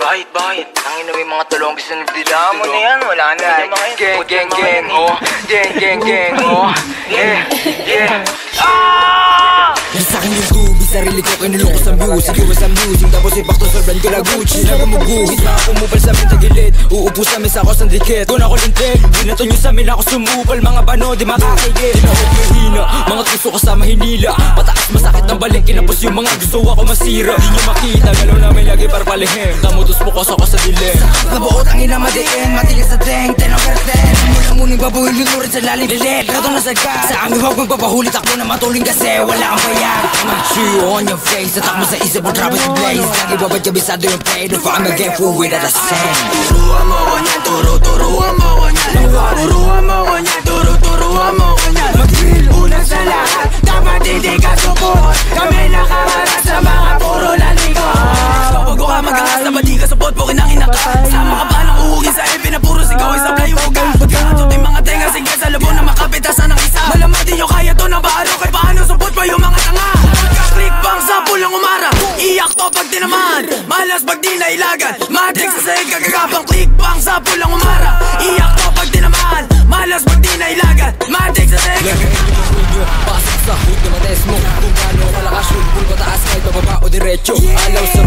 Bakit? Ang ina, may mga tulong gusto nagdila mo na yan. Wala na yung mga yun. Gang, oh. Gang, oh. Yeah. Sa'kin yung tubig, sarili ko kinulong ko sa music. Iwas ang music, tapos ipakto sa brand ko na Gucci. Nagamuguhit, mga kumupal sa amin tagilid. Uupo sa amin sa ako sang dikit. Kung ako lintik, binato nyo sa amin ako sumupal. Mga bano, di makakigit. Tinakot yung hina, mga tuso kasama hinila. Pataas masakit ng baling, kinapos yung mga gusto ako masira. Di nyo makita, galaw namin lagi para palihim. Tamutos mo ko sa dilim. Nabuot ang ina madiin, matigas sa deng, 10 over 10. Mula-muning babuhin, lunurin sa lalim lilit. Kato na sagkat, sa aming huwag magpapahulit. Ako na matuling kasi wala kang bayad. See you on your face, tatak mo sa isip mo, drop it to blaze. Lagi babad kabisado yung play, if I'm a get full without a cent. Turuan mo ko niyan, turuan mo ko niyan. Turuan mo ko niyan, turuan mo ko niyan. Mag-feel unang sa lahat, dapat hindi ka support. Kami nakaharap sa mga puro lalikot. Bago ka mag-angas na ba di ka support, po kinangin ka. Sama ka ba ng uhugin sa EP na puro sigaw, isa play mo ka. Pagkakatot yung mga tenga, sige sa labo na makapitasan ng isa. Malamang di nyo kaya to na baalo, kahit paano support pa yung mga tanga. Pagka-click bang sa pulang umara, iyak to pag tinaman. Malas pag di nailagan, matik sa sahig kagagapang. Click bang sa pulang umara, iyak to pag tinaman. Malas pag di nailagan, matik sa sahig kagagapang. Pasok sa hood na mates mo, kung paano kalakas yung pataas kahit pababa o diretso. Alaw sa